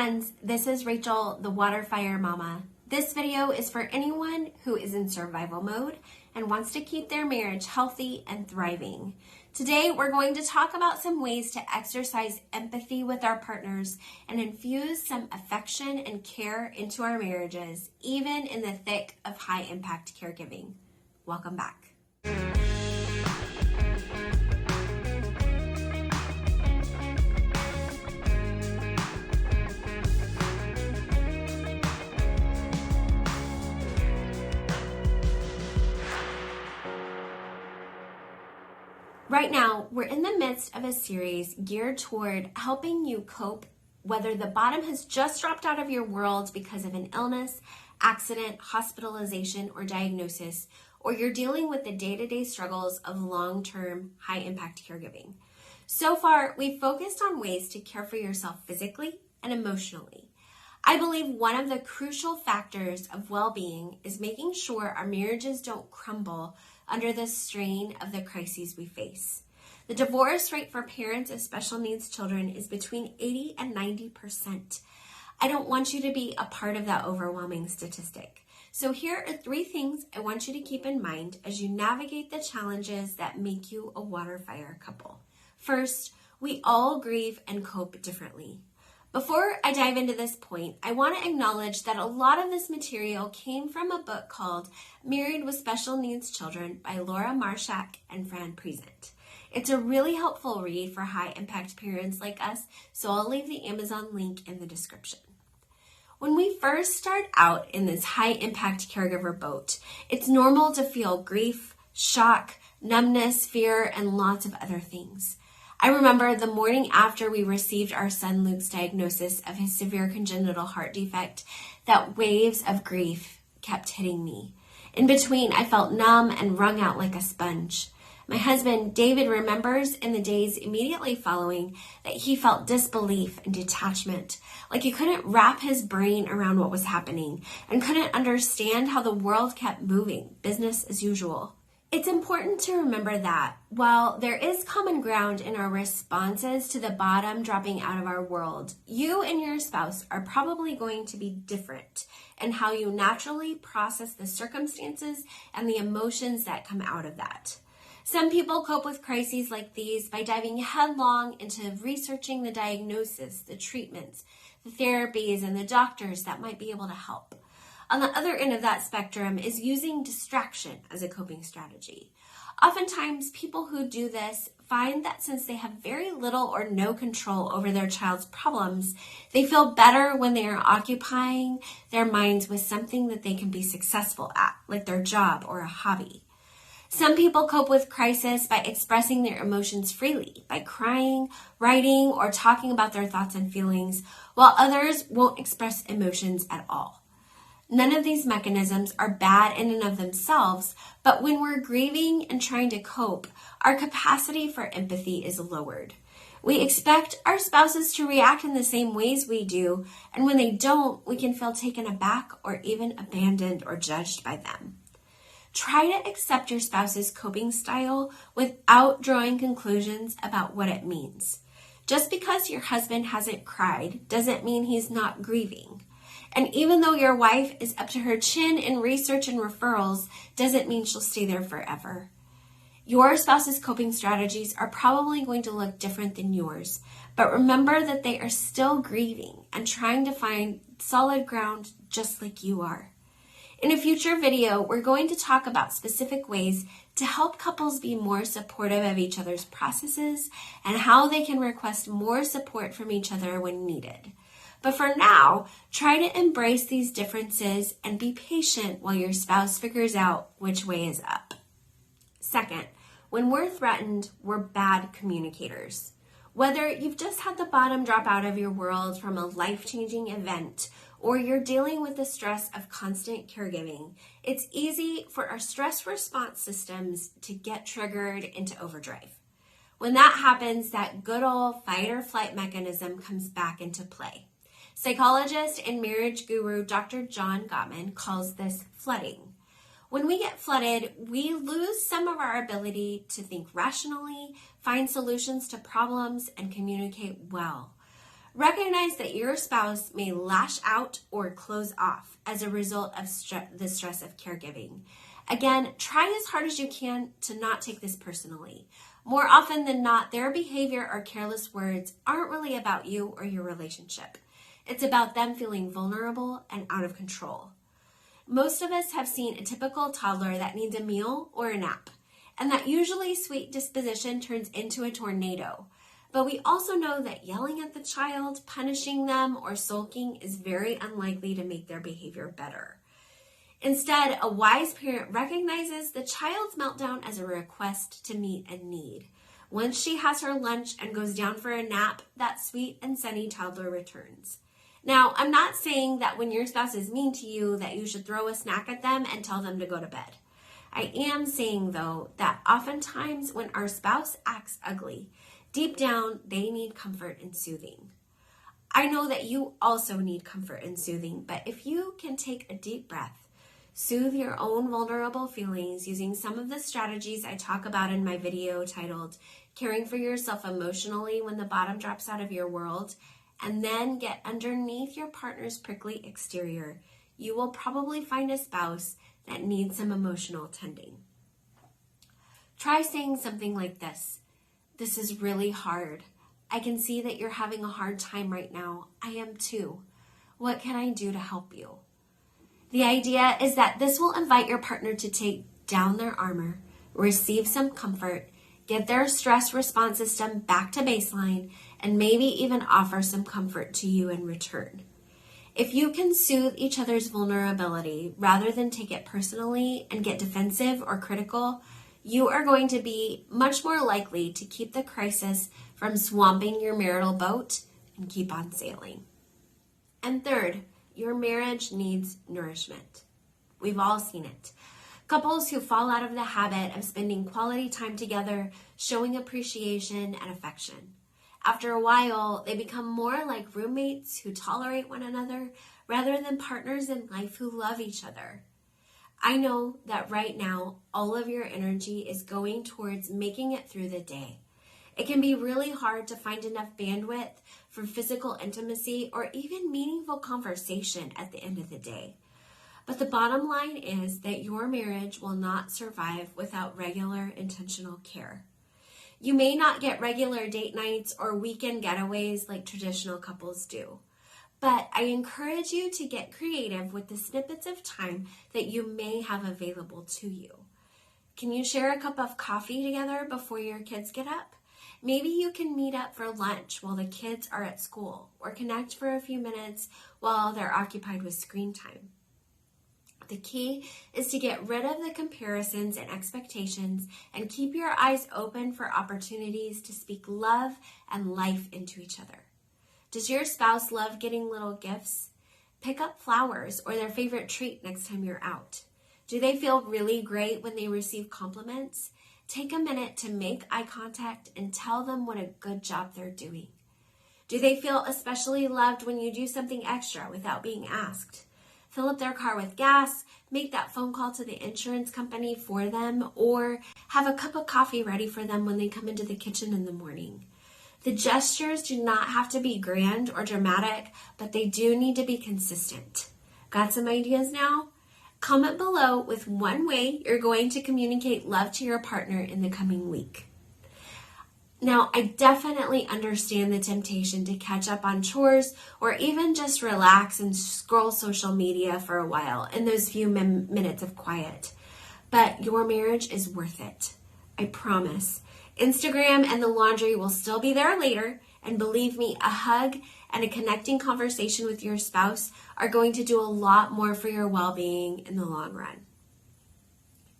friends, this is Rachel, the Water Fire Mama. This video is for anyone who is in survival mode and wants to keep their marriage healthy and thriving. Today, we're going to talk about some ways to exercise empathy with our partners and infuse some affection and care into our marriages, even in the thick of high-impact caregiving. Welcome back. Right now, we're in the midst of a series geared toward helping you cope whether the bottom has just dropped out of your world because of an illness, accident, hospitalization, or diagnosis, or you're dealing with the day-to-day struggles of long-term, high-impact caregiving. So far, we've focused on ways to care for yourself physically and emotionally. I believe one of the crucial factors of well-being is making sure our marriages don't crumble under the strain of the crises we face. The divorce rate for parents of special needs children is between 80 and 90%. I don't want you to be a part of that overwhelming statistic. So here are 3 things I want you to keep in mind as you navigate the challenges that make you a water fire couple. First, we all grieve and cope differently. Before I dive into this point, I want to acknowledge that a lot of this material came from a book called Married with Special Needs Children by Laura Marshak and Fran Present. It's a really helpful read for high-impact parents like us, so I'll leave the Amazon link in the description. When we first start out in this high-impact caregiver boat, it's normal to feel grief, shock, numbness, fear, and lots of other things. I remember the morning after we received our son Luke's diagnosis of his severe congenital heart defect, that waves of grief kept hitting me. In between, I felt numb and wrung out like a sponge. My husband, David, remembers in the days immediately following that he felt disbelief and detachment, like he couldn't wrap his brain around what was happening and couldn't understand how the world kept moving, business as usual. It's important to remember that while there is common ground in our responses to the bottom dropping out of our world, you and your spouse are probably going to be different in how you naturally process the circumstances and the emotions that come out of that. Some people cope with crises like these by diving headlong into researching the diagnosis, the treatments, the therapies, and the doctors that might be able to help. On the other end of that spectrum is using distraction as a coping strategy. Oftentimes, people who do this find that since they have very little or no control over their child's problems, they feel better when they are occupying their minds with something that they can be successful at, like their job or a hobby. Some people cope with crisis by expressing their emotions freely, by crying, writing, or talking about their thoughts and feelings, while others won't express emotions at all. None of these mechanisms are bad in and of themselves, but when we're grieving and trying to cope, our capacity for empathy is lowered. We expect our spouses to react in the same ways we do, and when they don't, we can feel taken aback or even abandoned or judged by them. Try to accept your spouse's coping style without drawing conclusions about what it means. Just because your husband hasn't cried doesn't mean he's not grieving. And even though your wife is up to her chin in research and referrals, doesn't mean she'll stay there forever. Your spouse's coping strategies are probably going to look different than yours, but remember that they are still grieving and trying to find solid ground just like you are. In a future video, we're going to talk about specific ways to help couples be more supportive of each other's processes and how they can request more support from each other when needed. But for now, try to embrace these differences and be patient while your spouse figures out which way is up. Second, when we're threatened, we're bad communicators. Whether you've just had the bottom drop out of your world from a life-changing event or you're dealing with the stress of constant caregiving, it's easy for our stress response systems to get triggered into overdrive. When that happens, that good old fight or flight mechanism comes back into play. Psychologist and marriage guru Dr. John Gottman calls this flooding. When we get flooded, we lose some of our ability to think rationally, find solutions to problems, and communicate well. Recognize that your spouse may lash out or close off as a result of the stress of caregiving. Again, try as hard as you can to not take this personally. More often than not, their behavior or careless words aren't really about you or your relationship. It's about them feeling vulnerable and out of control. Most of us have seen a typical toddler that needs a meal or a nap, and that usually sweet disposition turns into a tornado. But we also know that yelling at the child, punishing them, or sulking is very unlikely to make their behavior better. Instead, a wise parent recognizes the child's meltdown as a request to meet a need. Once she has her lunch and goes down for a nap, that sweet and sunny toddler returns. Now, I'm not saying that when your spouse is mean to you that you should throw a snack at them and tell them to go to bed. I am saying, though, that oftentimes when our spouse acts ugly, deep down, they need comfort and soothing. I know that you also need comfort and soothing, but if you can take a deep breath, soothe your own vulnerable feelings using some of the strategies I talk about in my video titled Caring for Yourself Emotionally When the Bottom Drops Out of Your World, and then get underneath your partner's prickly exterior, you will probably find a spouse that needs some emotional tending. Try saying something like this. This is really hard. I can see that you're having a hard time right now. I am too. What can I do to help you? The idea is that this will invite your partner to take down their armor, receive some comfort, get their stress response system back to baseline, and maybe even offer some comfort to you in return. If you can soothe each other's vulnerability rather than take it personally and get defensive or critical, you are going to be much more likely to keep the crisis from swamping your marital boat and keep on sailing. And third, your marriage needs nourishment. We've all seen it. Couples who fall out of the habit of spending quality time together, showing appreciation and affection. After a while, they become more like roommates who tolerate one another rather than partners in life who love each other. I know that right now, all of your energy is going towards making it through the day. It can be really hard to find enough bandwidth for physical intimacy or even meaningful conversation at the end of the day. But the bottom line is that your marriage will not survive without regular intentional care. You may not get regular date nights or weekend getaways like traditional couples do, but I encourage you to get creative with the snippets of time that you may have available to you. Can you share a cup of coffee together before your kids get up? Maybe you can meet up for lunch while the kids are at school, or connect for a few minutes while they're occupied with screen time. The key is to get rid of the comparisons and expectations and keep your eyes open for opportunities to speak love and life into each other. Does your spouse love getting little gifts? Pick up flowers or their favorite treat next time you're out. Do they feel really great when they receive compliments? Take a minute to make eye contact and tell them what a good job they're doing. Do they feel especially loved when you do something extra without being asked? Fill up their car with gas, make that phone call to the insurance company for them, or have a cup of coffee ready for them when they come into the kitchen in the morning. The gestures do not have to be grand or dramatic, but they do need to be consistent. Got some ideas now? Comment below with one way you're going to communicate love to your partner in the coming week. Now, I definitely understand the temptation to catch up on chores or even just relax and scroll social media for a while in those few minutes of quiet. But your marriage is worth it. I promise. Instagram and the laundry will still be there later, and believe me, a hug and a connecting conversation with your spouse are going to do a lot more for your well-being in the long run.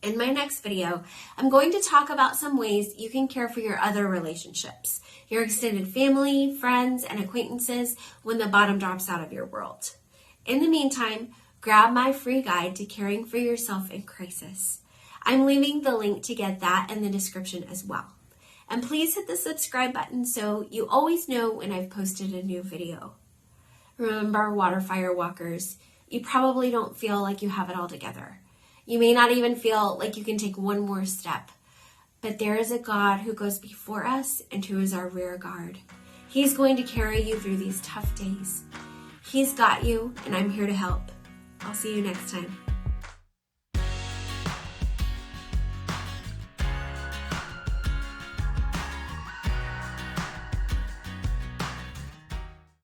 In my next video, I'm going to talk about some ways you can care for your other relationships, your extended family, friends, and acquaintances when the bottom drops out of your world. In the meantime, grab my free guide to caring for yourself in crisis. I'm leaving the link to get that in the description as well. And please hit the subscribe button so you always know when I've posted a new video. Remember, water fire walkers, you probably don't feel like you have it all together. You may not even feel like you can take one more step, but there is a God who goes before us and who is our rear guard. He's going to carry you through these tough days. He's got you, and I'm here to help. I'll see you next time.